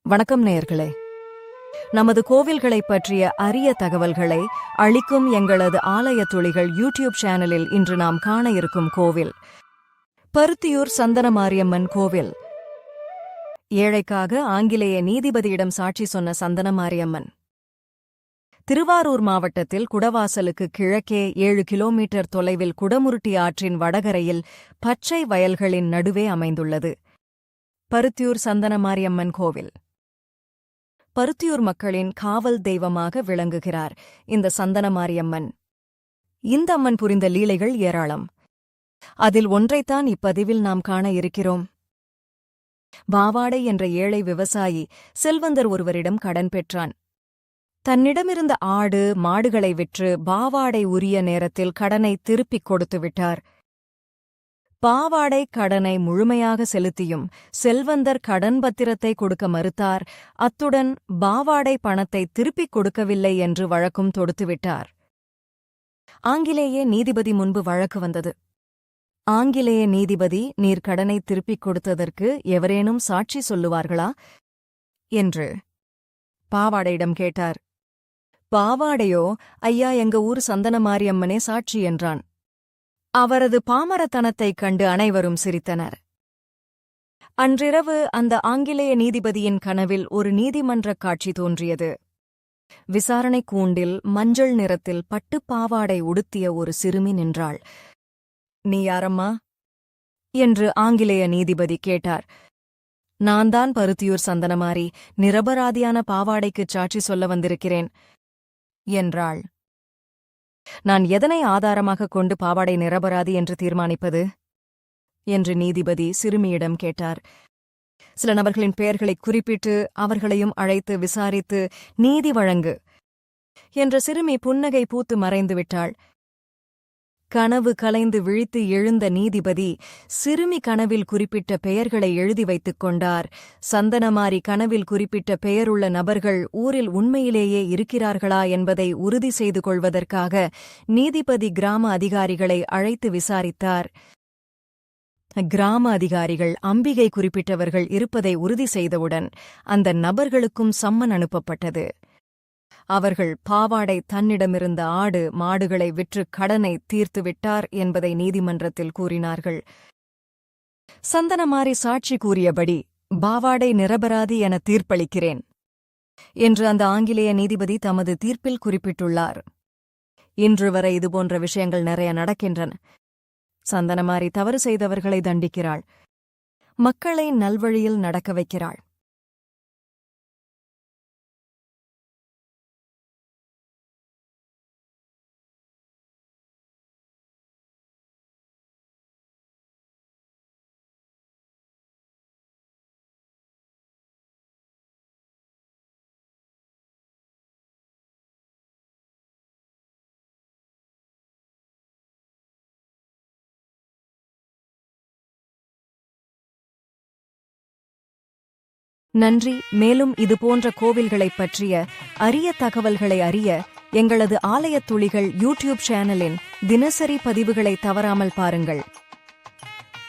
வணக்கம் நேயர்களே. நமது கோவில்களைப் பற்றிய அரிய தகவல்களை அளிக்கும் எங்களது ஆலய துளிகள் யூடியூப் சேனலில் இன்று நாம் காண இருக்கும் கோவில் பருத்தியூர் சந்தனமாரியம்மன் கோவில். ஏழைக்காக ஆங்கிலேய நீதிபதியிடம் சாட்சி சொன்ன சந்தனமாரியம்மன் திருவாரூர் மாவட்டத்தில் குடவாசலுக்கு கிழக்கே 7 கிலோமீட்டர் தொலைவில் குடமுருட்டி ஆற்றின் வடகரையில் பச்சை வயல்களின் நடுவே அமைந்துள்ளது பருத்தியூர் சந்தனமாரியம்மன் கோவில். பருத்தியூர் மக்களின் காவல் தெய்வமாக விளங்குகிறார் இந்த சந்தனமாரியம்மன். இந்த அம்மன் புரிந்த லீலைகள் ஏராளம். அதில் ஒன்றைத்தான் இப்பதிவில் நாம் காண இருக்கிறோம். பாவாடை என்ற ஏழை விவசாயி செல்வந்தர் ஒருவரிடம் கடன் பெற்றான். தன்னிடமிருந்த ஆடு மாடுகளை விற்று பாவாடை உரிய நேரத்தில் கடனை திருப்பிக் கொடுத்துவிட்டார். பாவாடை கடனை முழுமையாக செலுத்தியும் செல்வந்தர் கடன் பத்திரத்தை கொடுக்க மறுத்தார். அத்துடன் பாவாடை பணத்தை திருப்பிக் கொடுக்கவில்லை என்று வழக்கும் தொடுத்துவிட்டார். ஆங்கிலேய நீதிபதி முன்பு வழக்கு வந்தது. ஆங்கிலேய நீதிபதி, நீர் கடனை திருப்பிக் கொடுத்ததற்கு எவரேனும் சாட்சி சொல்லுவார்களா என்று பாவாடையிடம் கேட்டார். பாவாடையோ, ஐயா, எங்க ஊர் சந்தனமாரியம்மனே சாட்சி என்றான். அவரது பாமரத்தனத்தைக் கண்டு அனைவரும் சிரித்தனர். அன்றிரவு அந்த ஆங்கிலேய நீதிபதியின் கனவில் ஒரு நீதிமன்றக் காட்சி தோன்றியது. விசாரணை கூண்டில் மஞ்சள் நிறத்தில் பட்டுப் பாவாடை உடுத்திய ஒரு சிறுமி நின்றாள். நீ யாரம்மா என்று ஆங்கிலேய நீதிபதி கேட்டார். நான்தான் பருத்தியூர் சந்தனமாரி, நிரபராதியான பாவாடைக்குச் சாட்சி சொல்ல வந்திருக்கிறேன் என்றாள். நான் எதனை ஆதாரமாகக் கொண்டு பாவாடை நிரபராதி என்று தீர்மானிப்பது என்று நீதிபதி சிறுமியிடம் கேட்டார். சில நபர்களின் பெயர்களைக் குறிப்பிட்டு அவர்களையும் அழைத்து விசாரித்து நீதி வழங்கு என்ற சிறுமி புன்னகை பூத்து மறைந்துவிட்டாள். கனவு கலைந்து விழித்து எழுந்த நீதிபதி சிறுமி கனவில் குறிப்பிட்ட பெயர்களை எழுதி வைத்துக் கொண்டார். சந்தனமாரி கனவில் குறிப்பிட்ட பெயருள்ள நபர்கள் ஊரில் உண்மையிலேயே இருக்கிறார்களா என்பதை உறுதி செய்து கொள்வதற்காக நீதிபதி கிராம அதிகாரிகளை அழைத்து விசாரித்தார். கிராம அதிகாரிகள் அம்பிகை குறிப்பிட்டவர்கள் இருப்பதை உறுதி செய்தவுடன் அந்த நபர்களுக்கும் சம்மன் அனுப்பப்பட்டது. அவர்கள் பாவாடை தன்னிடமிருந்த ஆடு மாடுகளை விற்று கடனை தீர்த்துவிட்டார் என்பதை நீதிமன்றத்தில் கூறினார்கள். சந்தனமாரி சாட்சி கூறியபடி பாவாடை நிரபராதி என தீர்ப்பளிக்கிறேன் என்று அந்த ஆங்கிலேய நீதிபதி தமது தீர்ப்பில் குறிப்பிட்டுள்ளார். இன்று வரை இதுபோன்ற விஷயங்கள் நிறைய நடக்கின்றன. சந்தனமாரி தவறு செய்தவர்களை தண்டிக்கிறாள். மக்களை நல்வழியில் நடக்க வைக்கிறாள். நன்றி. மேலும் இதுபோன்ற கோவில்களைப் பற்றிய அரிய தகவல்களை அறிய எங்களது ஆலயத் துளிகள் யூடியூப் சேனலின் தினசரி பதிவுகளை தவறாமல் பாருங்கள்.